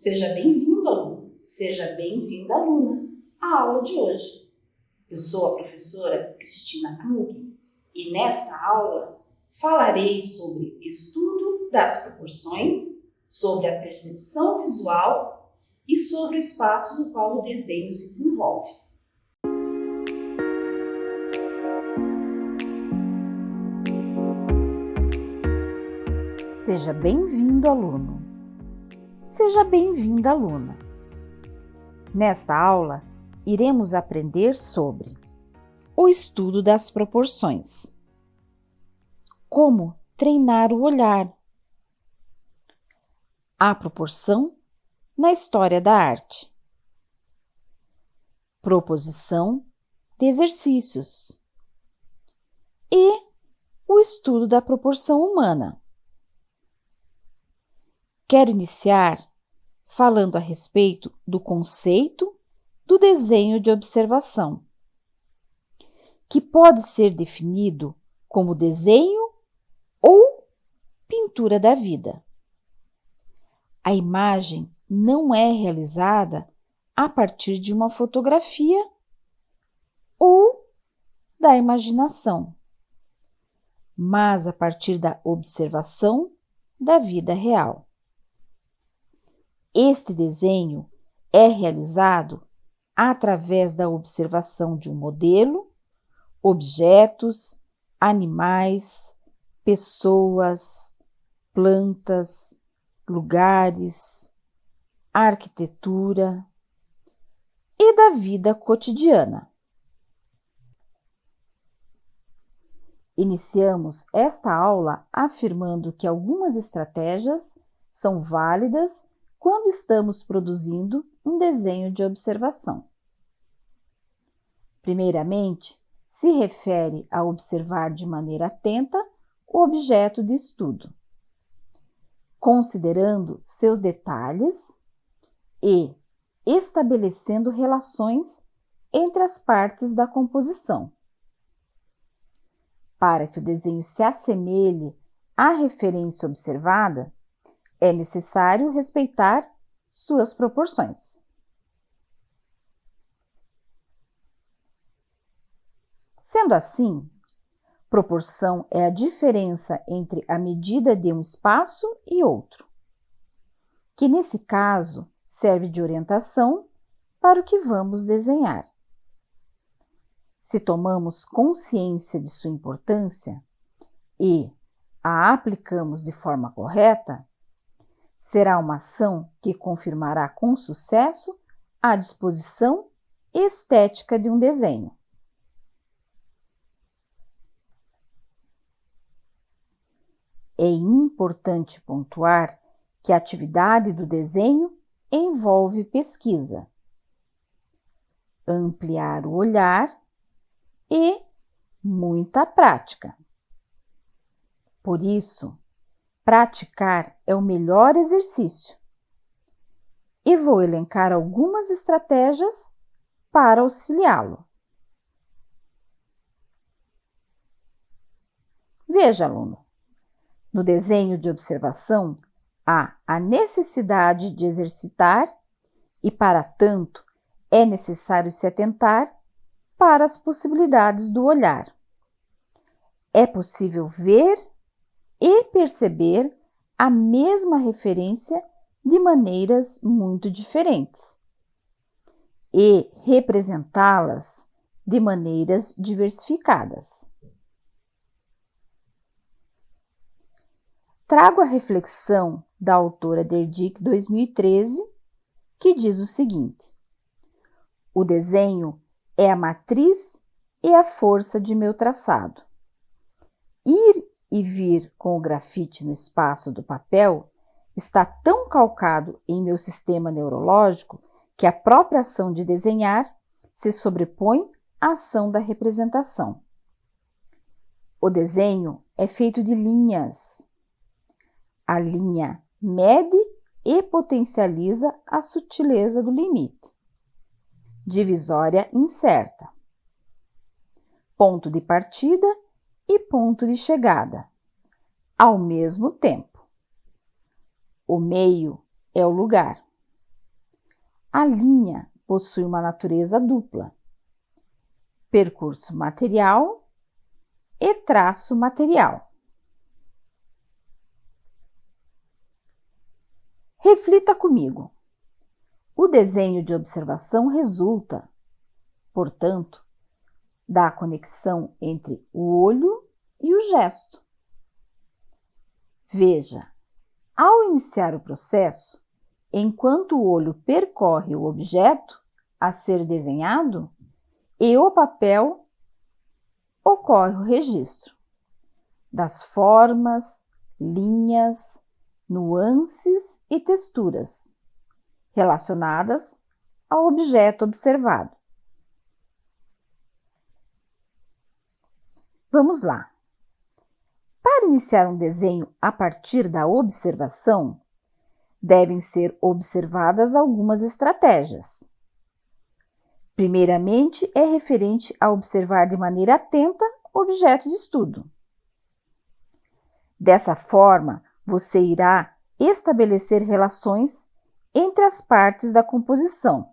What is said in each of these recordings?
Seja bem-vindo, aluno. Seja bem-vinda, aluna, à aula de hoje. Eu sou a professora Cristina Klug e nesta aula falarei sobre estudo das proporções, sobre a percepção visual e sobre o espaço no qual o desenho se desenvolve. Seja bem-vindo, aluno. Seja bem-vinda, aluna. Nesta aula, iremos aprender sobre o estudo das proporções, como treinar o olhar, a proporção na história da arte, proposição de exercícios e o estudo da proporção humana. Quero iniciar falando a respeito do conceito do desenho de observação, que pode ser definido como desenho ou pintura da vida. A imagem não é realizada a partir de uma fotografia ou da imaginação, mas a partir da observação da vida real. Este desenho é realizado através da observação de um modelo, objetos, animais, pessoas, plantas, lugares, arquitetura e da vida cotidiana. Iniciamos esta aula afirmando que algumas estratégias são válidas quando estamos produzindo um desenho de observação. Primeiramente, se refere a observar de maneira atenta o objeto de estudo, considerando seus detalhes e estabelecendo relações entre as partes da composição. Para que o desenho se assemelhe à referência observada, é necessário respeitar suas proporções. Sendo assim, proporção é a diferença entre a medida de um espaço e outro, que nesse caso serve de orientação para o que vamos desenhar. Se tomamos consciência de sua importância e a aplicamos de forma correta, será uma ação que confirmará com sucesso a disposição estética de um desenho. É importante pontuar que a atividade do desenho envolve pesquisa, ampliar o olhar e muita prática. Por isso, praticar é o melhor exercício. E vou elencar algumas estratégias para auxiliá-lo. Veja, aluno, no desenho de observação há a necessidade de exercitar e, para tanto, é necessário se atentar para as possibilidades do olhar. É possível ver e perceber a mesma referência de maneiras muito diferentes e representá-las de maneiras diversificadas. Trago a reflexão da autora Derdick 2013, que diz o seguinte: o desenho é a matriz e a força de meu traçado. Ir e vir com o grafite no espaço do papel está tão calcado em meu sistema neurológico que a própria ação de desenhar se sobrepõe à ação da representação. O desenho é feito de linhas. A linha mede e potencializa a sutileza do limite. Divisória incerta. Ponto de partida e ponto de chegada, ao mesmo tempo. O meio é o lugar. a linha possui uma natureza dupla: percurso material e traço material. Reflita comigo. O desenho de observação resulta, portanto, da conexão entre o olho e o gesto. Veja, ao iniciar o processo, enquanto o olho percorre o objeto a ser desenhado e o papel, ocorre o registro das formas, linhas, nuances e texturas relacionadas ao objeto observado. Vamos lá. Para iniciar um desenho a partir da observação, devem ser observadas algumas estratégias. Primeiramente, é referente a observar de maneira atenta o objeto de estudo. Dessa forma, você irá estabelecer relações entre as partes da composição.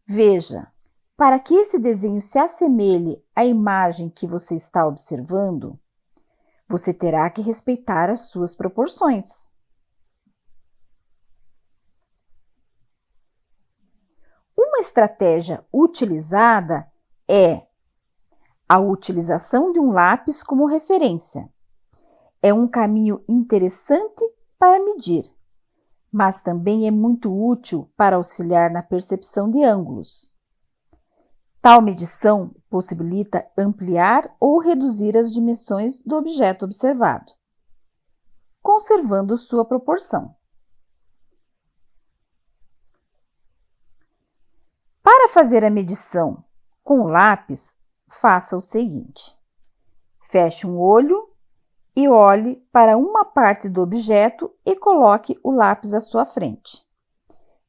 Veja, para que esse desenho se assemelhe à imagem que você está observando, você terá que respeitar as suas proporções. Uma estratégia utilizada é a utilização de um lápis como referência. É um caminho interessante para medir, mas também é muito útil para auxiliar na percepção de ângulos. Tal medição possibilita ampliar ou reduzir as dimensões do objeto observado, conservando sua proporção. Para fazer a medição com o lápis, faça o seguinte: feche um olho e olhe para uma parte do objeto e coloque o lápis à sua frente,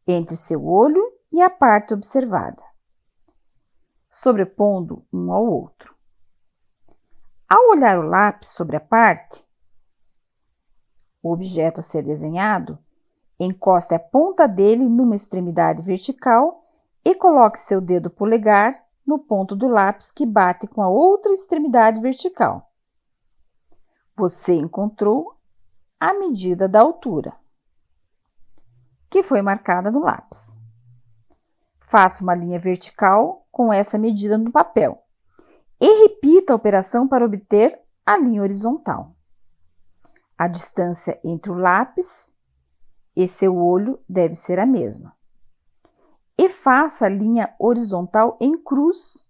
entre seu olho e a parte observada, sobrepondo um ao outro. Ao olhar o lápis sobre a parte, o objeto a ser desenhado, encoste a ponta dele numa extremidade vertical e coloque seu dedo polegar no ponto do lápis que bate com a outra extremidade vertical. Você encontrou a medida da altura, que foi marcada no lápis. Faça uma linha vertical com essa medida no papel e repita a operação para obter a linha horizontal. A distância entre o lápis e seu olho deve ser a mesma. E faça a linha horizontal em cruz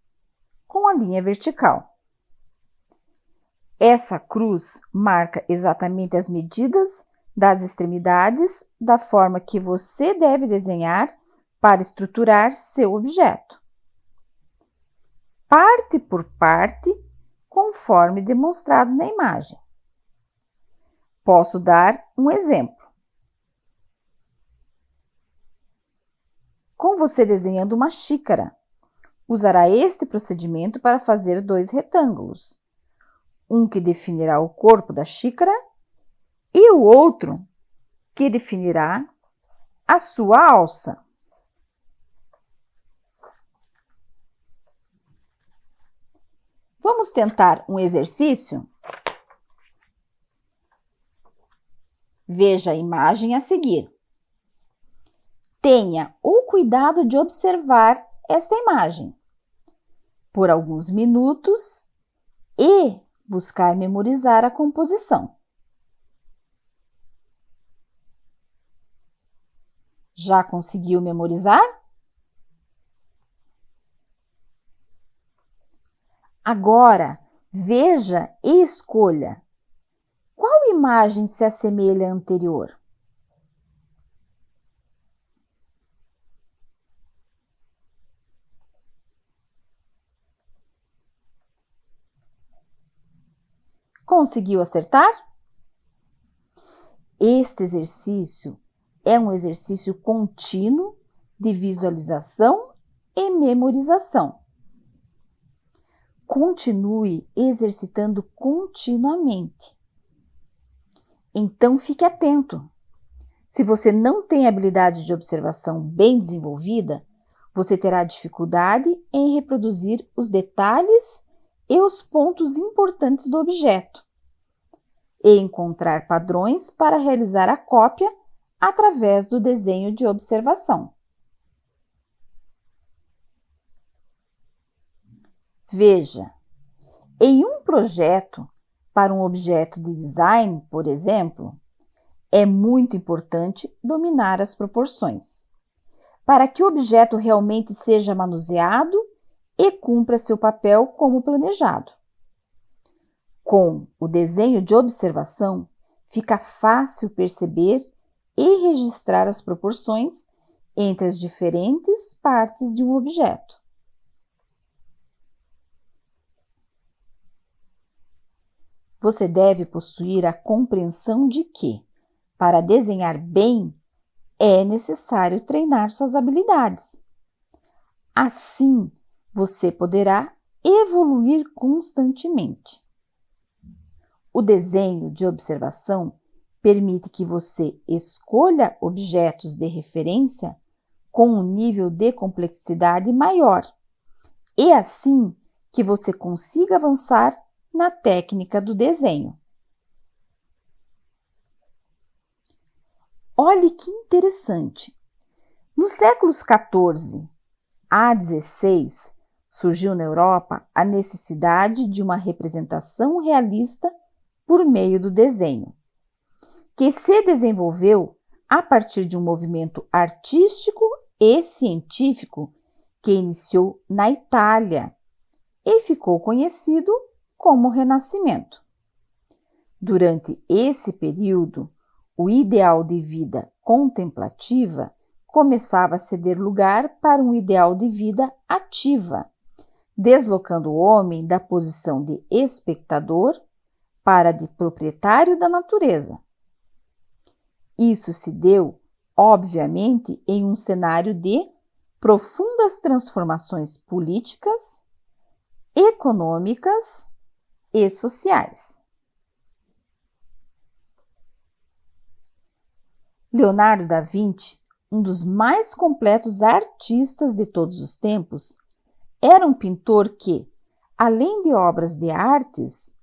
com a linha vertical. Essa cruz marca exatamente as medidas das extremidades da forma que você deve desenhar para estruturar seu objeto, parte por parte, conforme demonstrado na imagem. Posso dar um exemplo. Com você desenhando uma xícara, usará este procedimento para fazer dois retângulos, um que definirá o corpo da xícara e o outro que definirá a sua alça. Vamos tentar um exercício? Veja a imagem a seguir. Tenha o cuidado de observar esta imagem por alguns minutos e buscar memorizar a composição. Já conseguiu memorizar? Agora, veja e escolha qual imagem se assemelha à anterior. Conseguiu acertar? Este exercício é um exercício contínuo de visualização e memorização. Continue exercitando continuamente. Então, fique atento. Se você não tem habilidade de observação bem desenvolvida, você terá dificuldade em reproduzir os detalhes e os pontos importantes do objeto e encontrar padrões para realizar a cópia através do desenho de observação. Veja, em um projeto para um objeto de design, por exemplo, é muito importante dominar as proporções, para que o objeto realmente seja manuseado e cumpra seu papel como planejado. Com o desenho de observação, fica fácil perceber e registrar as proporções entre as diferentes partes de um objeto. Você deve possuir a compreensão de que, para desenhar bem, é necessário treinar suas habilidades. Assim, você poderá evoluir constantemente. O desenho de observação permite que você escolha objetos de referência com um nível de complexidade maior e assim que você consiga avançar na técnica do desenho. Olhe que interessante! Nos séculos XIV a XVI, surgiu na Europa a necessidade de uma representação realista por meio do desenho, que se desenvolveu a partir de um movimento artístico e científico que iniciou na Itália e ficou conhecido como Renascimento. Durante esse período, o ideal de vida contemplativa começava a ceder lugar para um ideal de vida ativa, deslocando o homem da posição de espectador para de proprietário da natureza. Isso se deu, obviamente, em um cenário de profundas transformações políticas, econômicas e sociais. Leonardo da Vinci, um dos mais completos artistas de todos os tempos, era um pintor que, além de obras de artes,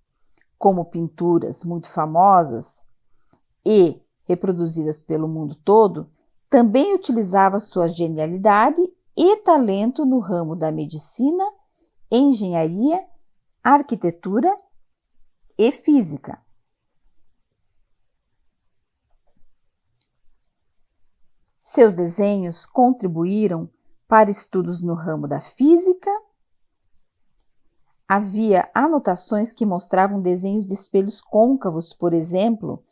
como pinturas muito famosas e reproduzidas pelo mundo todo, também utilizava sua genialidade e talento no ramo da medicina, engenharia, arquitetura e física. Seus desenhos contribuíram para estudos no ramo da física. Havia anotações que mostravam desenhos de espelhos côncavos, por exemplo,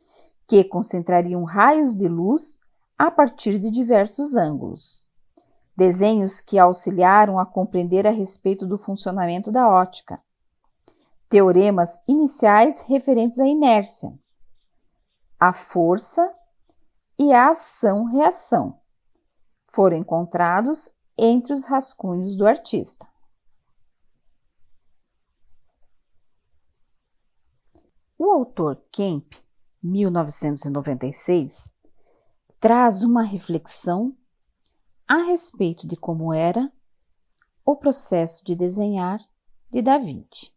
que concentrariam raios de luz a partir de diversos ângulos. Desenhos que auxiliaram a compreender a respeito do funcionamento da ótica. Teoremas iniciais referentes à inércia, à força e à ação-reação foram encontrados entre os rascunhos do artista. O autor Kemp, 1996, traz uma reflexão a respeito de como era o processo de desenhar de Da Vinci.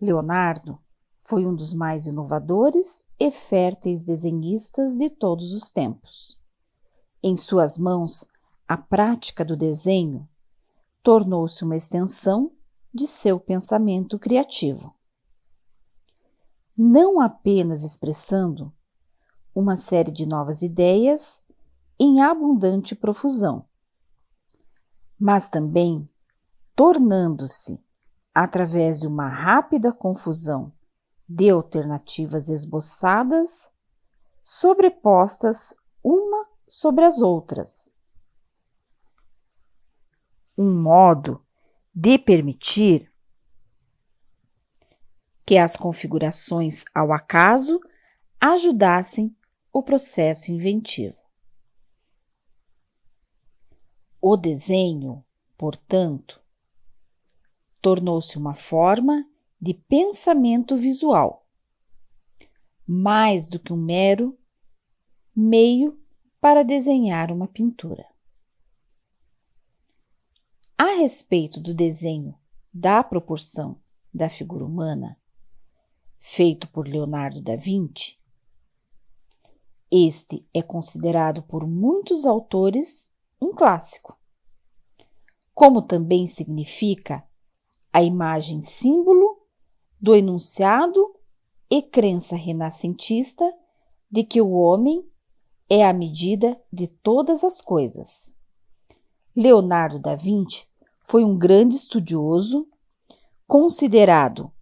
Leonardo foi um dos mais inovadores e férteis desenhistas de todos os tempos. Em suas mãos, a prática do desenho tornou-se uma extensão de seu pensamento criativo. Não apenas expressando uma série de novas ideias em abundante profusão, mas também tornando-se, através de uma rápida confusão de alternativas esboçadas, sobrepostas uma sobre as outras, um modo de permitir que as configurações ao acaso ajudassem o processo inventivo. O desenho, portanto, tornou-se uma forma de pensamento visual, mais do que um mero meio para desenhar uma pintura. A respeito do desenho da proporção da figura humana, feito por Leonardo da Vinci, este é considerado por muitos autores um clássico, como também significa a imagem símbolo do enunciado e crença renascentista de que o homem é a medida de todas as coisas. Leonardo da Vinci foi um grande estudioso, considerado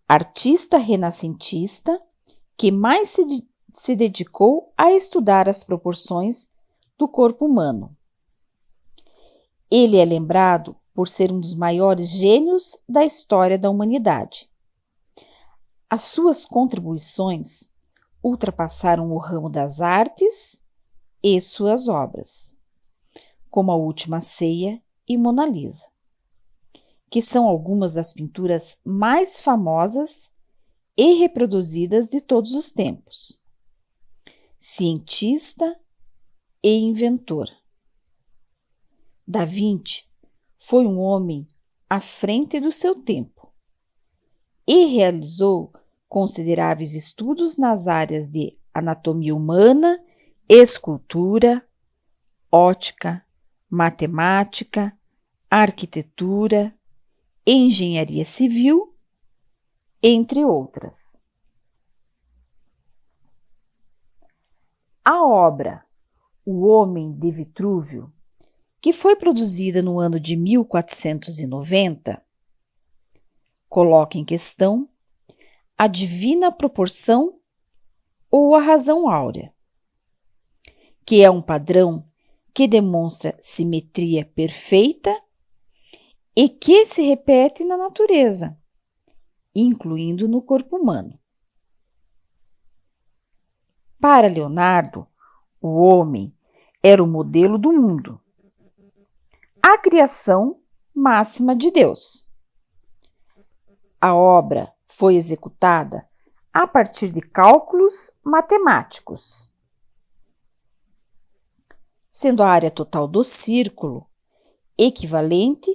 artista renascentista que mais se dedicou a estudar as proporções do corpo humano. Ele é lembrado por ser um dos maiores gênios da história da humanidade. As suas contribuições ultrapassaram o ramo das artes e suas obras, como A Última Ceia e Mona Lisa, que são algumas das pinturas mais famosas e reproduzidas de todos os tempos. Cientista e inventor, Da Vinci foi um homem à frente do seu tempo e realizou consideráveis estudos nas áreas de anatomia humana, escultura, ótica, matemática, arquitetura, engenharia civil, entre outras. A obra O Homem de Vitrúvio, que foi produzida no ano de 1490, coloca em questão a divina proporção ou a razão áurea, que é um padrão que demonstra simetria perfeita e que se repete na natureza, incluindo no corpo humano. Para Leonardo, o homem era o modelo do mundo, a criação máxima de Deus. A obra foi executada a partir de cálculos matemáticos, sendo a área total do círculo equivalente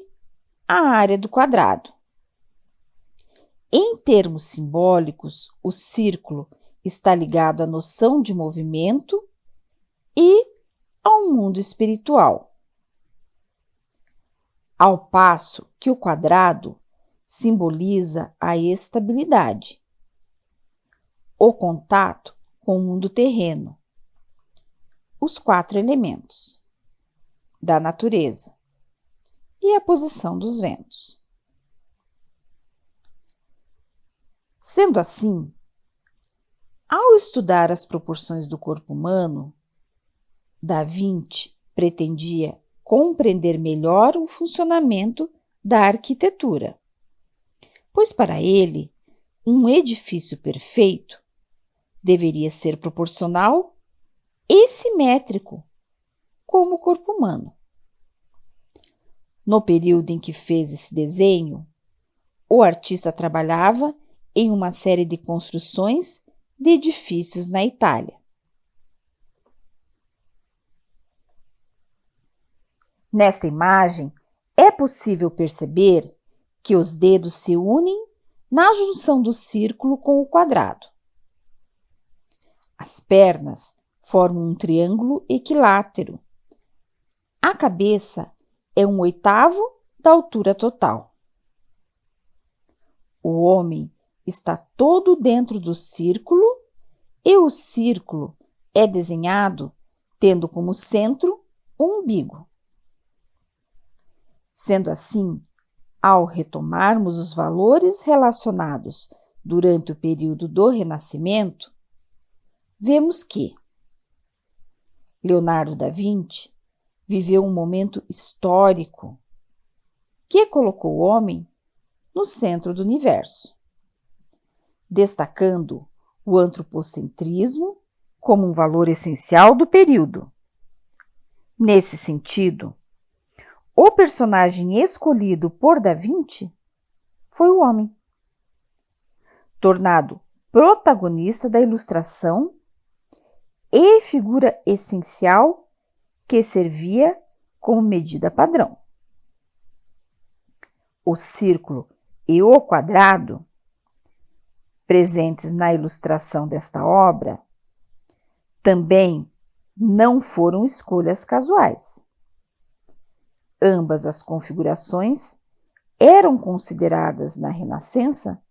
à área do quadrado. Em termos simbólicos, o círculo está ligado à noção de movimento e ao mundo espiritual, ao passo que o quadrado simboliza a estabilidade, o contato com o mundo terreno, os 4 elementos da natureza e a posição dos ventos. Sendo assim, ao estudar as proporções do corpo humano, Da Vinci pretendia compreender melhor o funcionamento da arquitetura, pois para ele, um edifício perfeito deveria ser proporcional e simétrico, como o corpo humano. No período em que fez esse desenho, o artista trabalhava em uma série de construções de edifícios na Itália. Nesta imagem, é possível perceber que os dedos se unem na junção do círculo com o quadrado. As pernas formam um triângulo equilátero. A cabeça é 1/8 da altura total. O homem está todo dentro do círculo e o círculo é desenhado tendo como centro o umbigo. Sendo assim, ao retomarmos os valores relacionados durante o período do Renascimento, vemos que Leonardo da Vinci viveu um momento histórico que colocou o homem no centro do universo, destacando o antropocentrismo como um valor essencial do período. Nesse sentido, o personagem escolhido por Da Vinci foi o homem, tornado protagonista da Ilustração e figura essencial que servia como medida padrão. O círculo e o quadrado, presentes na ilustração desta obra, também não foram escolhas casuais. Ambas as configurações eram consideradas na Renascença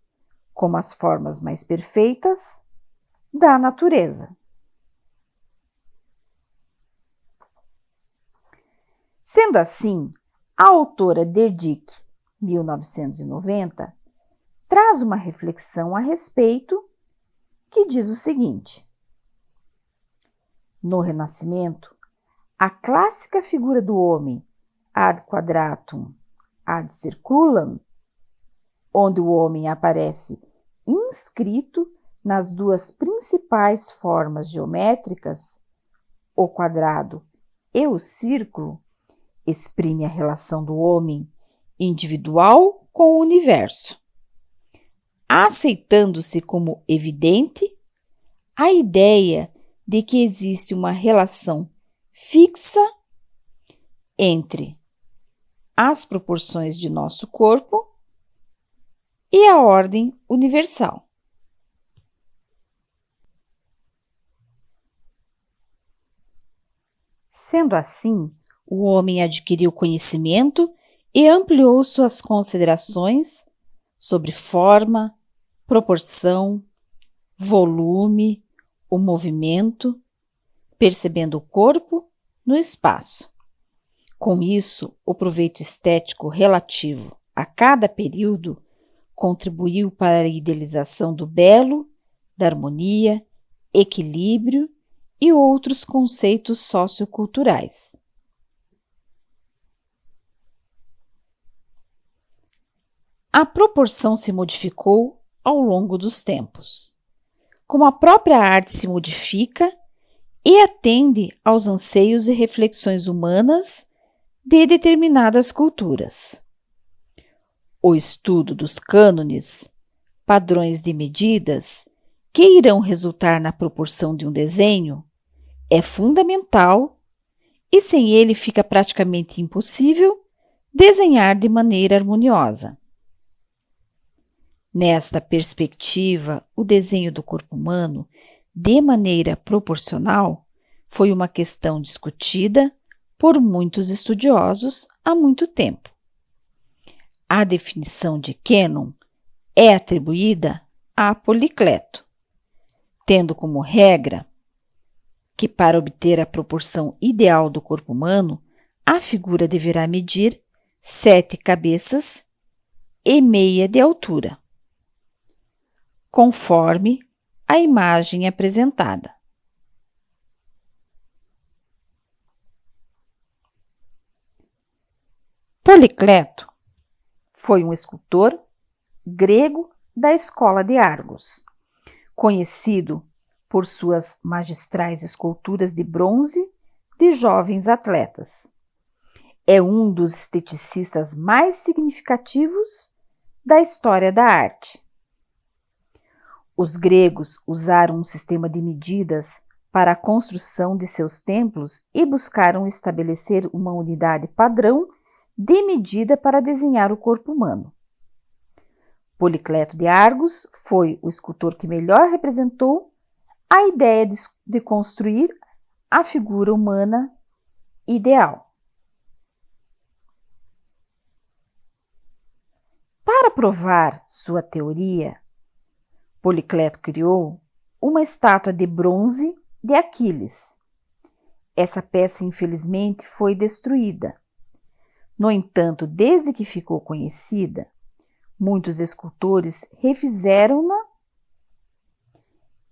como as formas mais perfeitas da natureza. Sendo assim, a autora Derdick, 1990, traz uma reflexão a respeito que diz o seguinte: no Renascimento, a clássica figura do homem ad quadratum ad circulam, onde o homem aparece inscrito nas duas principais formas geométricas, o quadrado e o círculo, exprime a relação do homem individual com o universo, aceitando-se como evidente a ideia de que existe uma relação fixa entre as proporções de nosso corpo e a ordem universal. Sendo assim, o homem adquiriu conhecimento e ampliou suas considerações sobre forma, proporção, volume, o movimento, percebendo o corpo no espaço. Com isso, o proveito estético relativo a cada período contribuiu para a idealização do belo, da harmonia, equilíbrio e outros conceitos socioculturais. A proporção se modificou ao longo dos tempos. Como a própria arte se modifica e atende aos anseios e reflexões humanas de determinadas culturas. O estudo dos cânones, padrões de medidas que irão resultar na proporção de um desenho, é fundamental e sem ele fica praticamente impossível desenhar de maneira harmoniosa. Nesta perspectiva, o desenho do corpo humano, de maneira proporcional, foi uma questão discutida por muitos estudiosos há muito tempo. A definição de cânon é atribuída a Policleto, tendo como regra que para obter a proporção ideal do corpo humano, a figura deverá medir 7 cabeças e meia de altura, conforme a imagem apresentada. Policleto foi um escultor grego da escola de Argos, conhecido por suas magistrais esculturas de bronze de jovens atletas. É um dos esteticistas mais significativos da história da arte. Os gregos usaram um sistema de medidas para a construção de seus templos e buscaram estabelecer uma unidade padrão de medida para desenhar o corpo humano. Policleto de Argos foi o escultor que melhor representou a ideia de construir a figura humana ideal. Para provar sua teoria, Policleto criou uma estátua de bronze de Aquiles. Essa peça, infelizmente, foi destruída. No entanto, desde que ficou conhecida, muitos escultores refizeram-na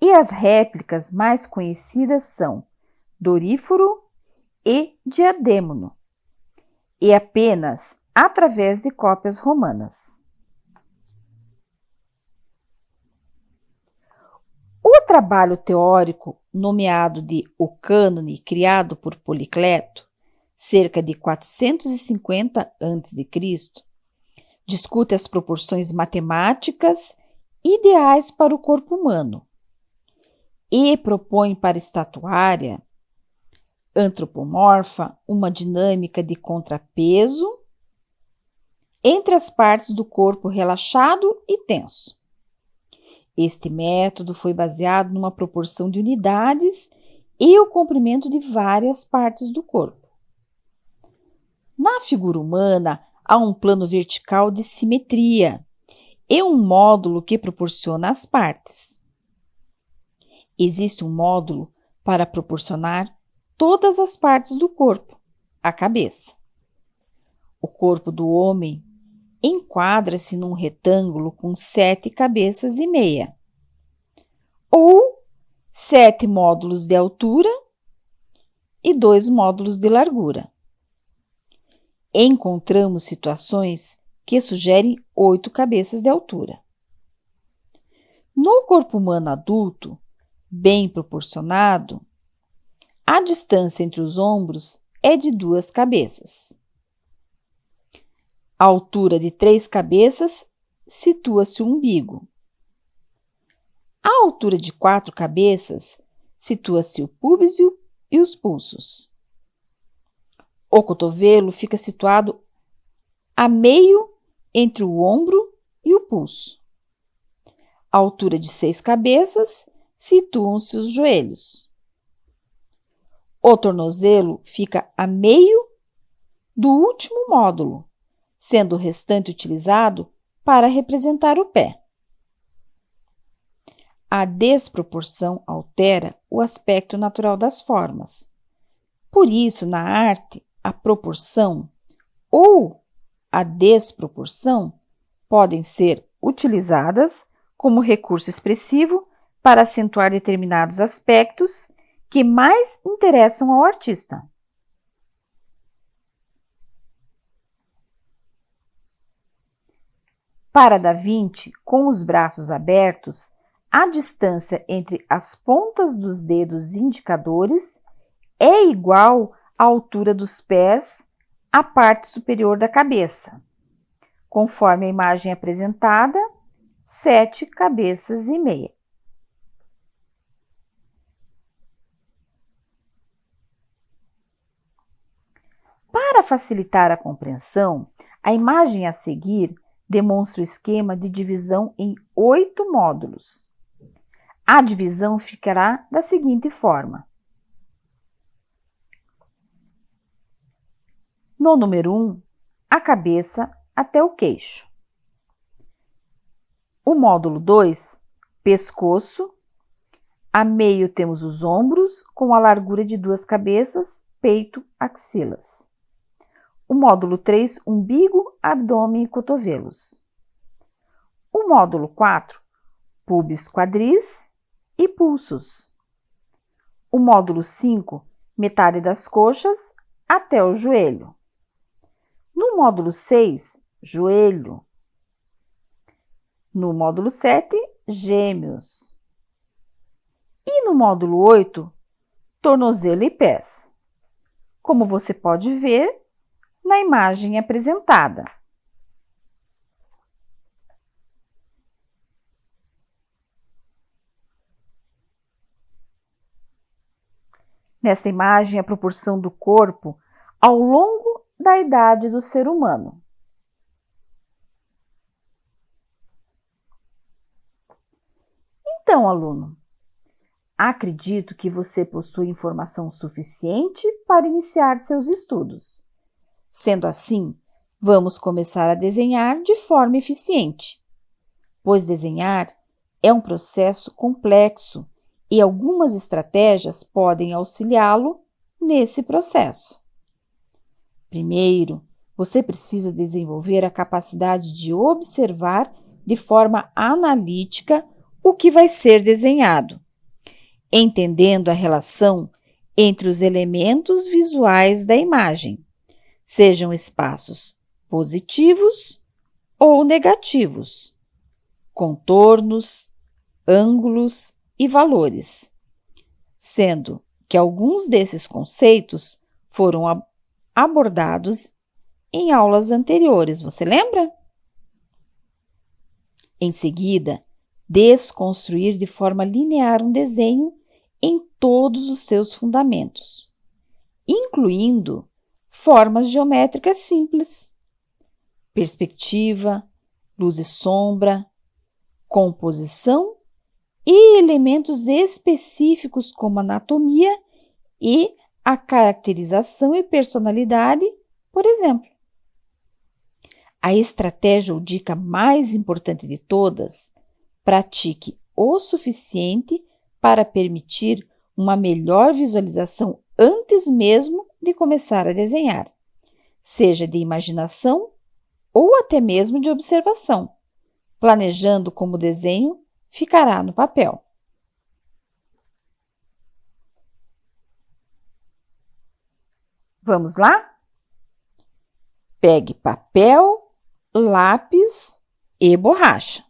e as réplicas mais conhecidas são Doríforo e Diadêmono, e apenas através de cópias romanas. O trabalho teórico nomeado de O Cânone, criado por Policleto, cerca de 450 a.C., discute as proporções matemáticas ideais para o corpo humano e propõe para a estatuária antropomorfa uma dinâmica de contrapeso entre as partes do corpo relaxado e tenso. Este método foi baseado numa proporção de unidades e o comprimento de várias partes do corpo. Na figura humana, há um plano vertical de simetria e um módulo que proporciona as partes. Existe um módulo para proporcionar todas as partes do corpo, a cabeça. O corpo do homem enquadra-se num retângulo com 7 cabeças e meia, ou 7 módulos de altura e 2 módulos de largura. Encontramos situações que sugerem 8 cabeças de altura. No corpo humano adulto, bem proporcionado, a distância entre os ombros é de 2 cabeças. À altura de 3 cabeças, situa-se o umbigo. À altura de 4 cabeças, situa-se o púbis e os pulsos. O cotovelo fica situado a meio entre o ombro e o pulso. À altura de 6 cabeças, situam-se os joelhos. O tornozelo fica a meio do último módulo, sendo o restante utilizado para representar o pé. A desproporção altera o aspecto natural das formas. Por isso, na arte, a proporção ou a desproporção podem ser utilizadas como recurso expressivo para acentuar determinados aspectos que mais interessam ao artista. Para Da Vinci, com os braços abertos, a distância entre as pontas dos dedos indicadores é igual à altura dos pés à parte superior da cabeça, conforme a imagem apresentada, 7 cabeças e meia. Para facilitar a compreensão, a imagem a seguir demonstra o esquema de divisão em 8 módulos. A divisão ficará da seguinte forma. No número 1, a cabeça até o queixo. O módulo 2, pescoço. A meio temos os ombros, com a largura de 2 cabeças, peito, axilas. O módulo 3, umbigo, abdômen e cotovelos. O módulo 4, pubis, quadris e pulsos. O módulo 5, metade das coxas até o joelho. No módulo 6, joelho. No módulo 7, gêmeos. E no módulo 8, tornozelo e pés. Como você pode ver na imagem apresentada. Nesta imagem, a proporção do corpo ao longo da idade do ser humano. Então, aluno, acredito que você possui informação suficiente para iniciar seus estudos. Sendo assim, vamos começar a desenhar de forma eficiente, pois desenhar é um processo complexo e algumas estratégias podem auxiliá-lo nesse processo. Primeiro, você precisa desenvolver a capacidade de observar de forma analítica o que vai ser desenhado, entendendo a relação entre os elementos visuais da imagem, sejam espaços positivos ou negativos, contornos, ângulos e valores, sendo que alguns desses conceitos foram abordados em aulas anteriores, você lembra? Em seguida, desconstruir de forma linear um desenho em todos os seus fundamentos, incluindo formas geométricas simples, perspectiva, luz e sombra, composição e elementos específicos como anatomia e a caracterização e personalidade, por exemplo. A estratégia ou dica mais importante de todas: pratique o suficiente para permitir uma melhor visualização antes mesmo de começar a desenhar, seja de imaginação ou até mesmo de observação, planejando como o desenho ficará no papel. Vamos lá? Pegue papel, lápis e borracha.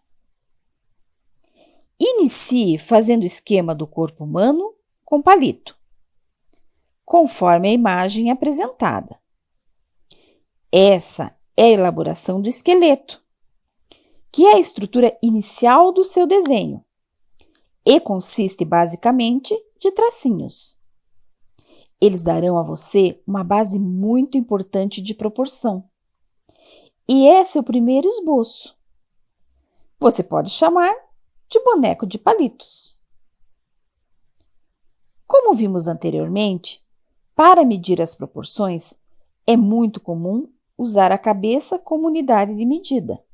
Inicie fazendo o esquema do corpo humano com palito, conforme a imagem apresentada. Essa é a elaboração do esqueleto, que é a estrutura inicial do seu desenho e consiste basicamente de tracinhos. Eles darão a você uma base muito importante de proporção. E esse é o primeiro esboço. Você pode chamar de boneco de palitos. Como vimos anteriormente, para medir as proporções, é muito comum usar a cabeça como unidade de medida.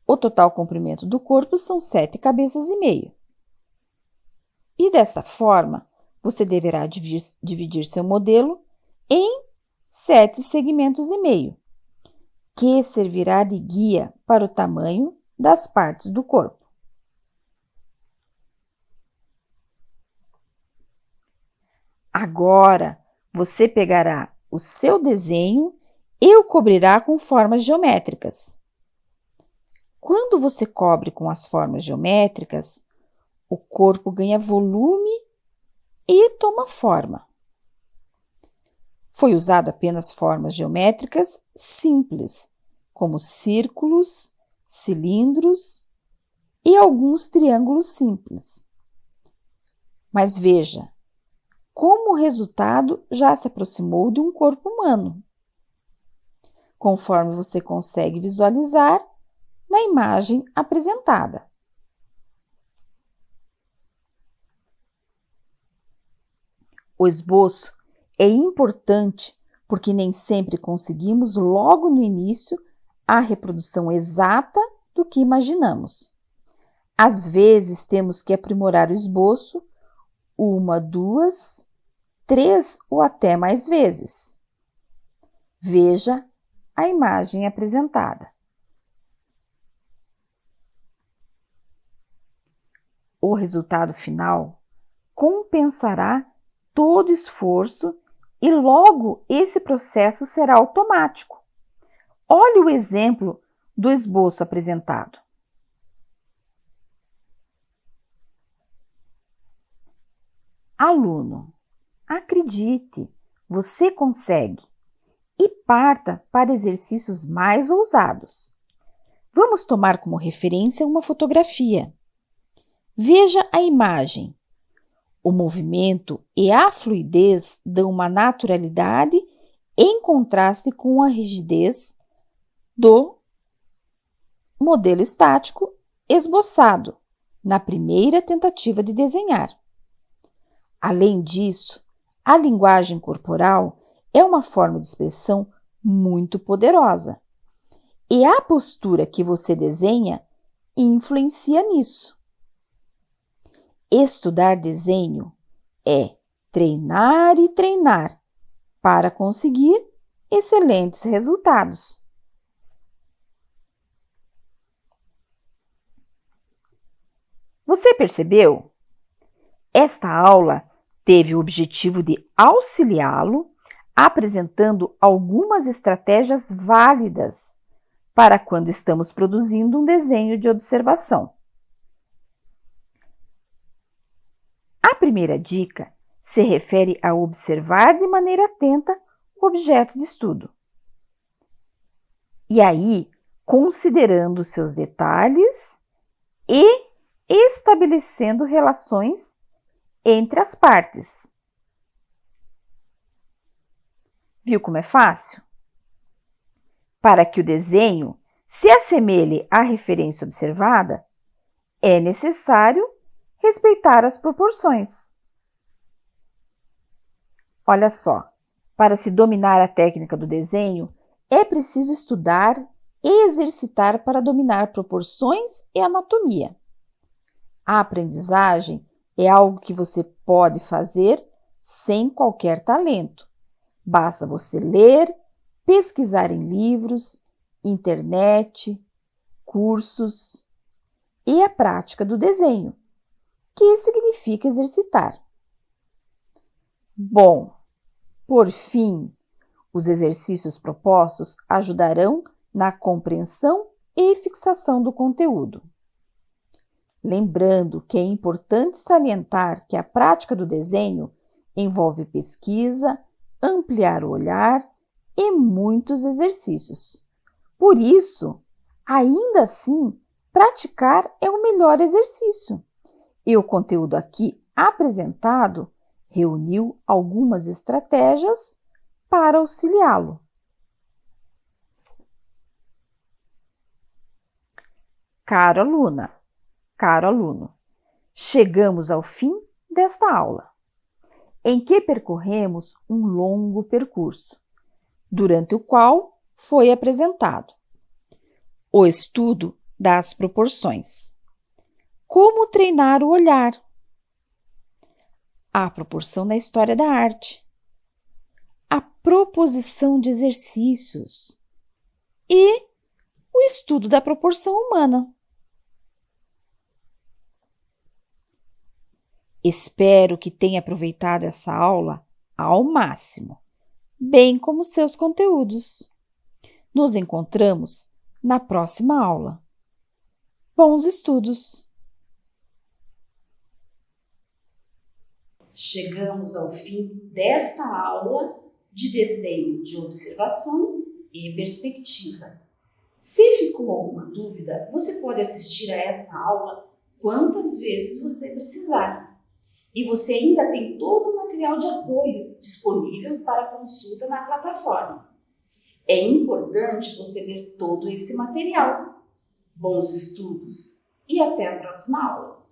O total comprimento do corpo são 7 cabeças e meio. E desta forma, você deverá dividir seu modelo em 7 segmentos e meio, que servirá de guia para o tamanho das partes do corpo. Agora, você pegará o seu desenho e o cobrirá com formas geométricas. Quando você cobre com as formas geométricas, o corpo ganha volume e toma forma. Foi usado apenas formas geométricas simples, como círculos, cilindros e alguns triângulos simples. Mas veja, como o resultado já se aproximou de um corpo humano, conforme você consegue visualizar na imagem apresentada. O esboço é importante porque nem sempre conseguimos logo no início a reprodução exata do que imaginamos. Às vezes temos que aprimorar o esboço 1, 2, 3 ou até mais vezes. Veja a imagem apresentada. O resultado final compensará todo esforço e logo esse processo será automático. Olhe o exemplo do esboço apresentado. Aluno, acredite, você consegue e parta para exercícios mais ousados. Vamos tomar como referência uma fotografia. Veja a imagem. O movimento e a fluidez dão uma naturalidade em contraste com a rigidez do modelo estático esboçado na primeira tentativa de desenhar. Além disso, a linguagem corporal é uma forma de expressão muito poderosa e a postura que você desenha influencia nisso. Estudar desenho é treinar e treinar para conseguir excelentes resultados. Você percebeu? Esta aula teve o objetivo de auxiliá-lo, apresentando algumas estratégias válidas para quando estamos produzindo um desenho de observação. A primeira dica se refere a observar de maneira atenta o objeto de estudo. E aí, considerando seus detalhes e estabelecendo relações entre as partes. Viu como é fácil? Para que o desenho se assemelhe à referência observada, é necessário respeitar as proporções. Olha só, para se dominar a técnica do desenho, é preciso estudar e exercitar para dominar proporções e anatomia. A aprendizagem é algo que você pode fazer sem qualquer talento. Basta você ler, pesquisar em livros, internet, cursos e a prática do desenho, que significa exercitar. Bom, por fim, os exercícios propostos ajudarão na compreensão e fixação do conteúdo. Lembrando que é importante salientar que a prática do desenho envolve pesquisa, ampliar o olhar e muitos exercícios. Por isso, ainda assim, praticar é o melhor exercício. E o conteúdo aqui apresentado reuniu algumas estratégias para auxiliá-lo. Caro aluna, caro aluno, chegamos ao fim desta aula, em que percorremos um longo percurso, durante o qual foi apresentado o estudo das proporções, como treinar o olhar, a proporção na história da arte, a proposição de exercícios e o estudo da proporção humana. Espero que tenha aproveitado essa aula ao máximo, bem como seus conteúdos. Nos encontramos na próxima aula. Bons estudos! Chegamos ao fim desta aula de desenho de observação e perspectiva. Se ficou alguma dúvida, você pode assistir a essa aula quantas vezes você precisar. E você ainda tem todo o material de apoio disponível para consulta na plataforma. É importante você ler todo esse material. Bons estudos e até a próxima aula!